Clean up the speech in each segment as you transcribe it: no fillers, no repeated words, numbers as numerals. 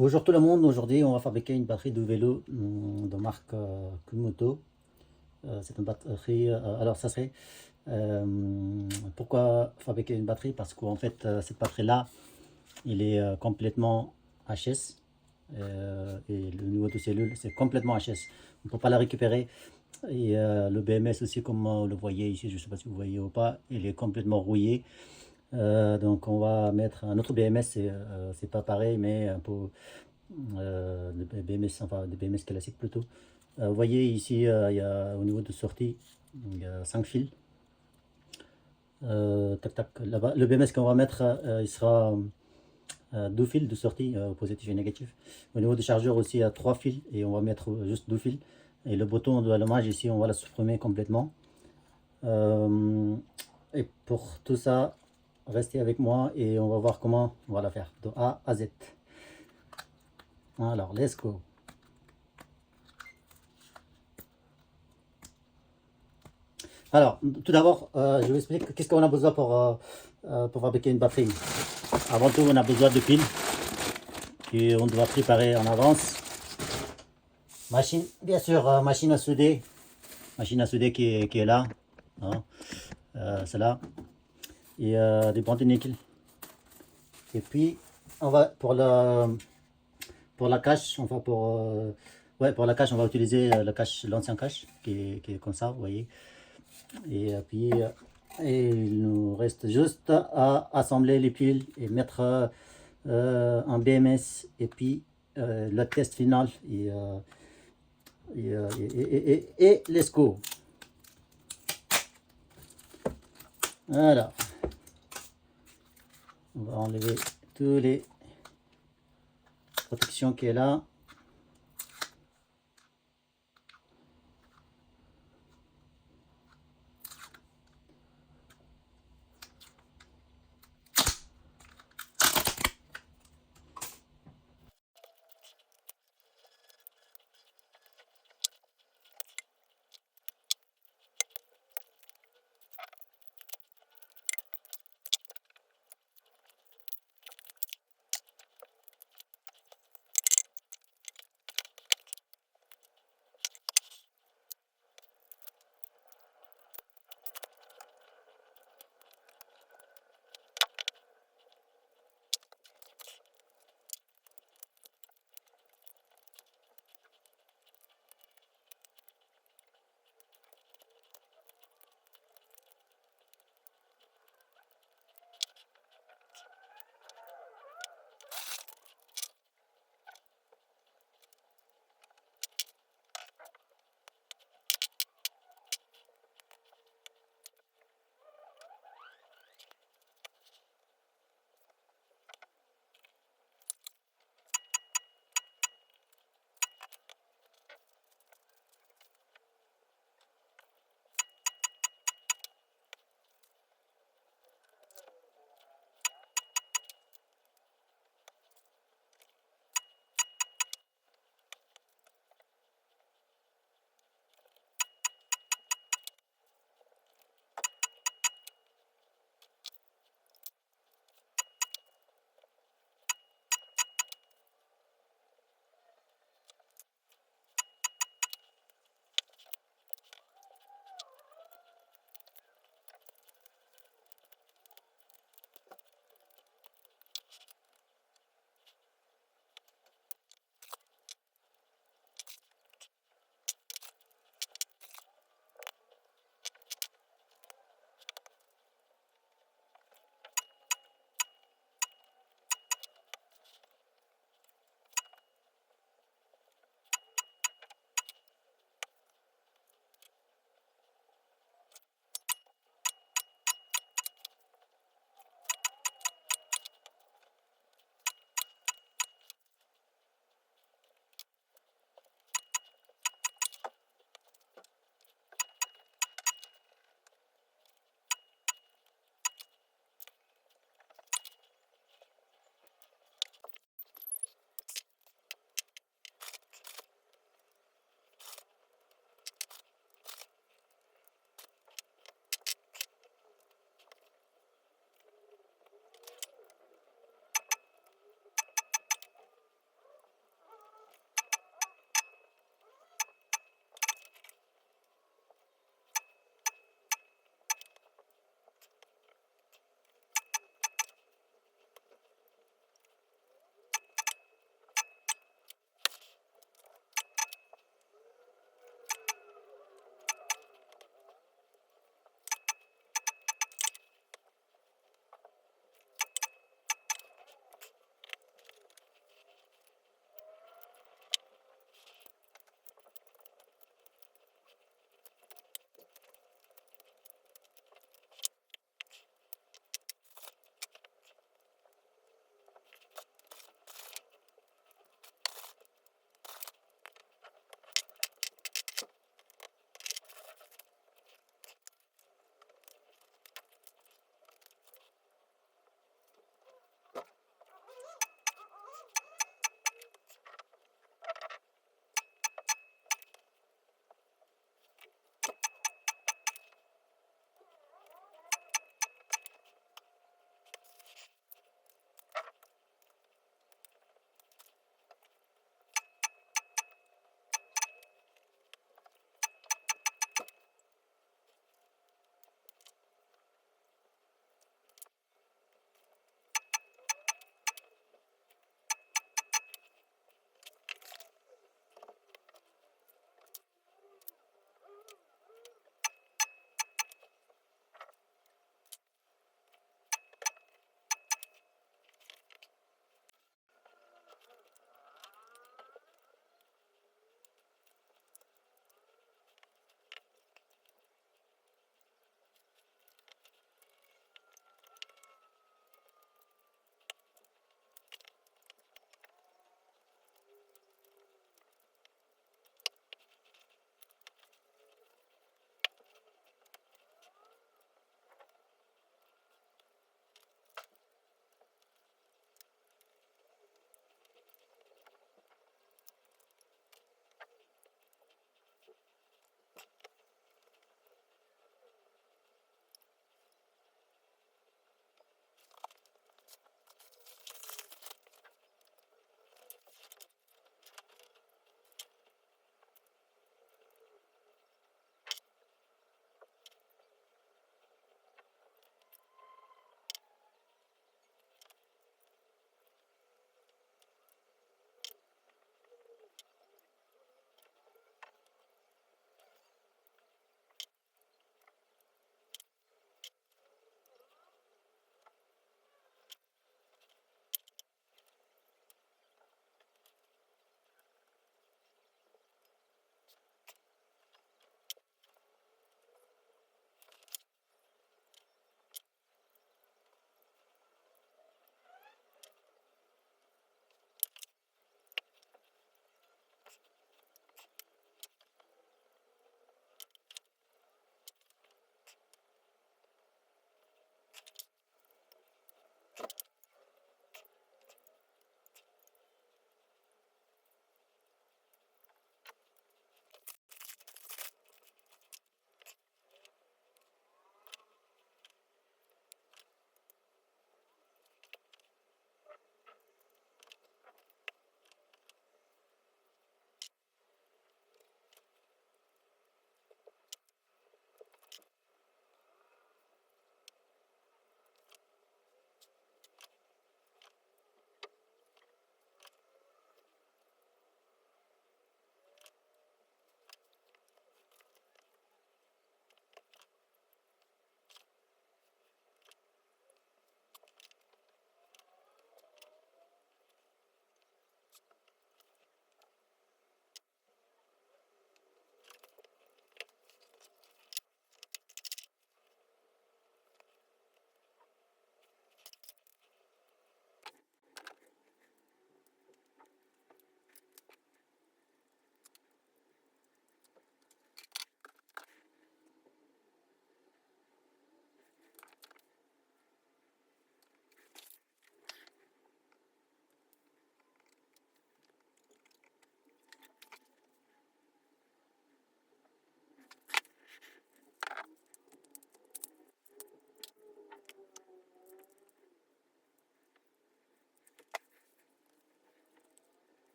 Bonjour tout le monde, aujourd'hui on va fabriquer une batterie de vélo de marque Kumoto. C'est une batterie, alors ça serait, pourquoi fabriquer une batterie? Parce qu'en fait cette batterie là, il est complètement HS et le niveau de cellule c'est complètement HS. On ne peut pas la récupérer et le BMS aussi comme vous le voyez ici, je ne sais pas si vous voyez ou pas, il est complètement rouillé. Donc on va mettre un autre BMS, c'est pas pareil mais un peu de BMS, enfin des BMS classiques plutôt. Vous voyez ici, il y a, au niveau de sortie, il y a 5 fils. Tac, tac, là-bas. Le BMS qu'on va mettre, il sera 2 fils de sortie, positif et négatif. Au niveau du chargeur aussi, il y a 3 fils et on va mettre juste 2 fils. Et le bouton de allumage ici, on va la supprimer complètement. Et pour tout ça, restez avec moi et on va voir comment on va la faire de A à Z. Alors, let's go. Alors, tout d'abord, je vais expliquer qu'est-ce qu'on a besoin pour fabriquer une batterie. Avant tout, on a besoin de piles qu'on doit préparer en avance. Machine, bien sûr, machine à souder qui est là, hein, c'est là, et des bandes de nickel. Et puis, on va pour la cache, enfin ouais, pour la cache, on va utiliser l'ancien cache qui est comme ça, vous voyez. Et puis, il nous reste juste à assembler les piles et mettre un BMS et puis le test final et let's go. Alors, on va enlever toutes les protections qui est là.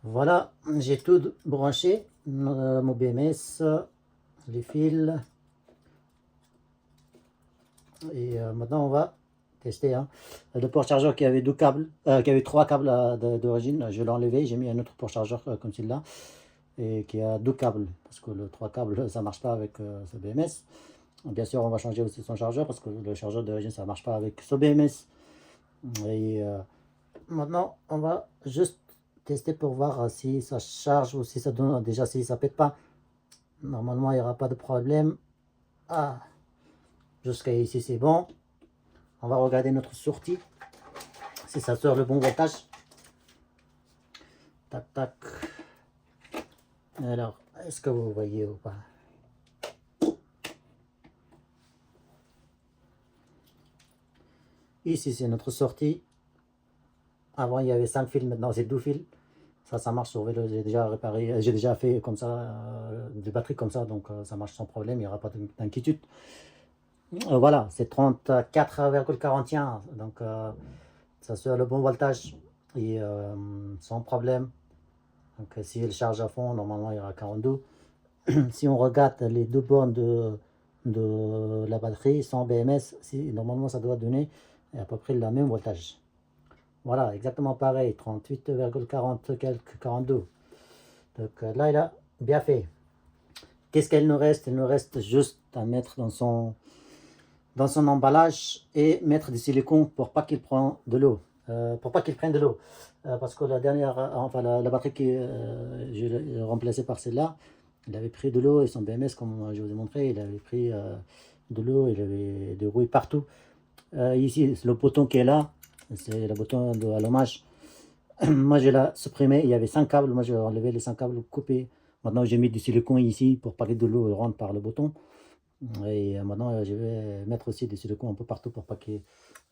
Voilà, j'ai tout branché, mon BMS, les fils, et maintenant on va tester. Hein. Le port chargeur qui avait deux câbles, qui avait trois câbles d'origine, je l'ai enlevé, j'ai mis un autre port chargeur comme celui-là, et qui a deux câbles, parce que le trois câbles ça marche pas avec ce BMS. Bien sûr, on va changer aussi son chargeur, parce que le chargeur d'origine ça marche pas avec ce BMS. Et maintenant, on va juste tester pour voir si ça charge ou si ça donne, déjà si ça pète pas. Normalement, il n'y aura pas de problème. Ah, jusqu'à ici, c'est bon. On va regarder notre sortie, si ça sort le bon voltage. Tac, tac. Alors, est-ce que vous voyez ou pas? Ici, c'est notre sortie. Avant, il y avait 5 fils, maintenant c'est 12 fils. Ça marche sur vélo, j'ai déjà réparé, j'ai déjà fait comme ça, des batteries comme ça, donc ça marche sans problème, il n'y aura pas d'inquiétude. Voilà, c'est 34,41, donc ça sort le bon voltage et sans problème. Donc si elle charge à fond, normalement il y aura 42. Si on regarde les deux bornes de la batterie sans BMS, normalement ça doit donner à peu près le même voltage. Voilà, exactement pareil, 38,40 quelques 42. Donc là il a bien fait. Qu'est-ce qu'elle nous reste? Il nous reste juste à mettre dans son emballage et mettre du silicone pour pas qu'il prenne de l'eau. Pour pas qu'il prenne de l'eau. Parce que la dernière, enfin la batterie que j'ai remplacée par celle-là, il avait pris de l'eau et son BMS, comme je vous ai montré, il avait pris de l'eau, il avait des rouilles partout. Ici, le bouton qui est là, c'est le bouton de allumage. Moi, je l'ai supprimé, il y avait 5 câbles, moi j'ai enlevé les 5 câbles coupés. Maintenant, j'ai mis du silicone ici pour pas que de l'eau rentre par le bouton. Et maintenant, je vais mettre aussi des silicones un peu partout pour pas que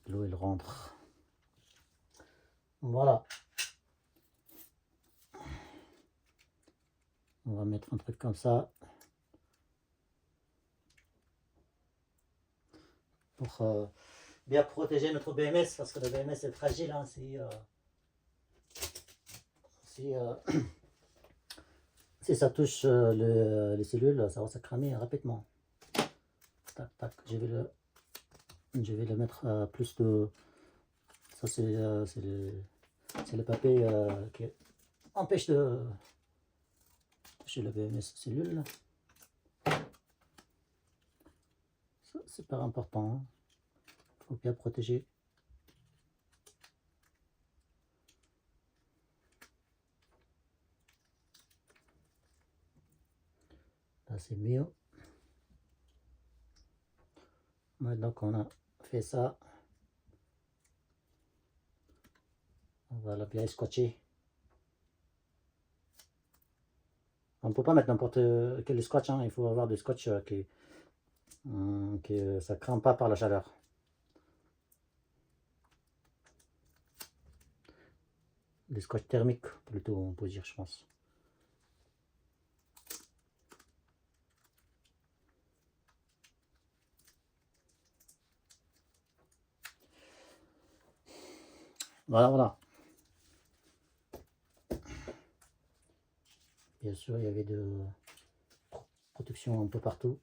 l'eau elle rentre. Voilà. On va mettre un truc comme ça. Pour bien protéger notre BMS, parce que le BMS est fragile. Hein, si ça touche les cellules, ça va se cramer rapidement. Tac, tac. Je vais le mettre plus de... Ça, c'est le papier qui empêche de toucher le BMS cellule. C'est super important. Il faut bien protéger. Là, c'est mieux. Maintenant qu'on a fait ça, on va la bien scotcher. On ne peut pas mettre n'importe quel scotch, hein. Il faut avoir du scotch qui ça ne craint pas par la chaleur. Du scotch thermique plutôt, on peut dire, je pense. Voilà, voilà. Bien sûr, il y avait de protection un peu partout.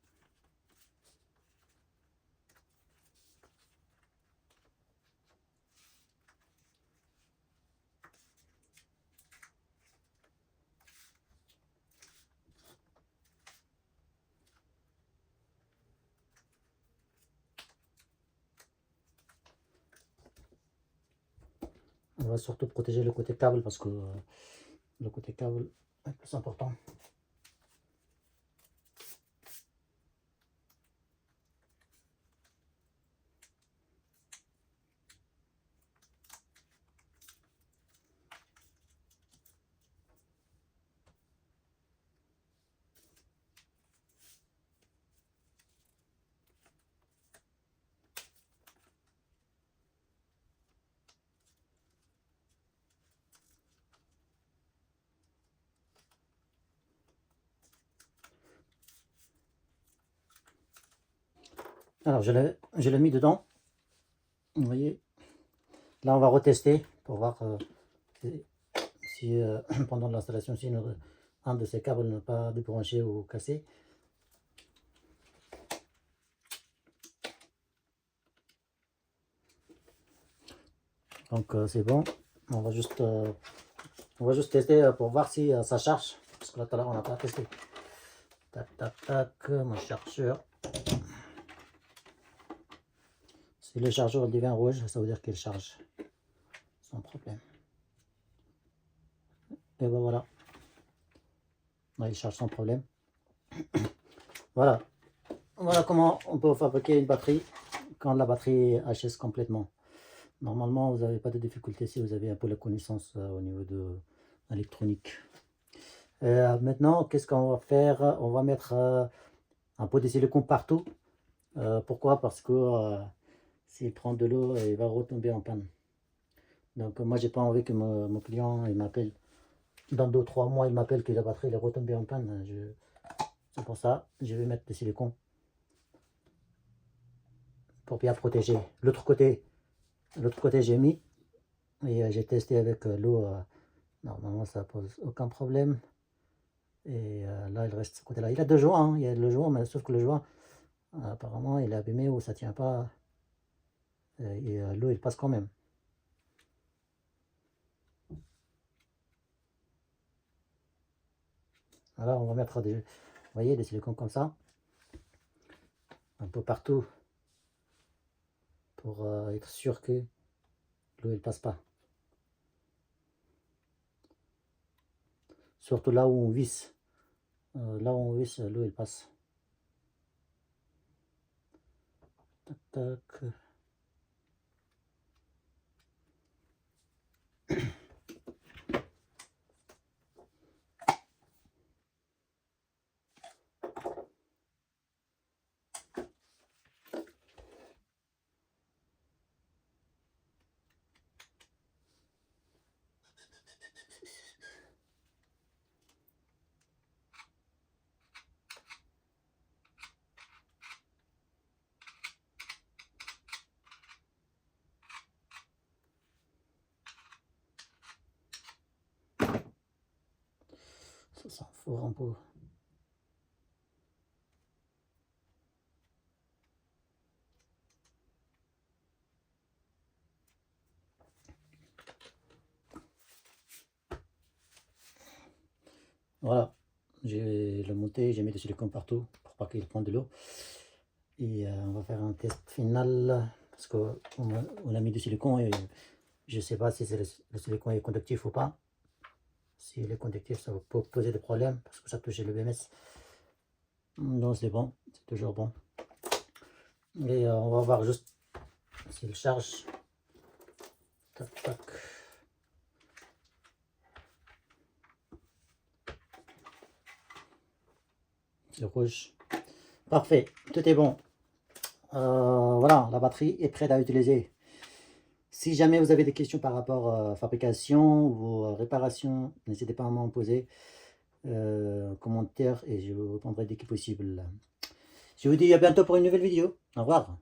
On va surtout protéger le côté câble parce que le côté câble est le plus important. Alors, je l'ai mis dedans. Vous voyez. Là, on va retester pour voir si pendant l'installation, si un de ces câbles n'est pas débranché ou cassé. Donc c'est bon. On va juste tester pour voir si ça charge. Parce que là tout à l'heure on n'a pas testé. Tac tac tac, mon chargeur. Si le chargeur devient rouge, ça veut dire qu'il charge sans problème. Et ben voilà. Là, il charge sans problème. Voilà. Voilà comment on peut fabriquer une batterie quand la batterie HS complètement. Normalement, vous n'avez pas de difficulté si vous avez un peu la connaissance au niveau de l'électronique. Maintenant, qu'est-ce qu'on va faire? On va mettre un pot de silicone partout. Pourquoi? Parce que s'il prend de l'eau, il va retomber en panne. Donc moi, j'ai pas envie que mon client il m'appelle. Dans 2-3 mois, il m'appelle que la batterie est retombée en panne. C'est pour ça, je vais mettre du silicone pour bien protéger. L'autre côté, j'ai mis et j'ai testé avec l'eau. Normalement, ça pose aucun problème. Et là, il reste ce côté-là. Il a deux joints, hein. Il y a le joint, mais sauf que le joint, apparemment, il est abîmé ou ça tient pas. Et l'eau, il passe quand même. Alors, on va mettre des, vous voyez, des silicones comme ça, un peu partout, pour être sûr que l'eau, il passe pas. Surtout là où on visse. Là où on visse, l'eau, il passe. Tac, tac. Ça sent fort un peu. Voilà, j'ai le monté, j'ai mis du silicone partout pour pas qu'il prenne de l'eau. Et on va faire un test final parce qu'on a mis du silicone et je sais pas si le silicone est conductif ou pas. S'il est conductif, ça peut poser des problèmes parce que ça touche le BMS. Donc c'est bon, c'est toujours bon. Et on va voir juste s'il charge. Tac, tac. C'est rouge. Parfait, tout est bon. Voilà, la batterie est prête à utiliser. Si jamais vous avez des questions par rapport à la fabrication ou réparation, n'hésitez pas à m'en poser en commentaire et je vous répondrai dès que possible. Je vous dis à bientôt pour une nouvelle vidéo. Au revoir.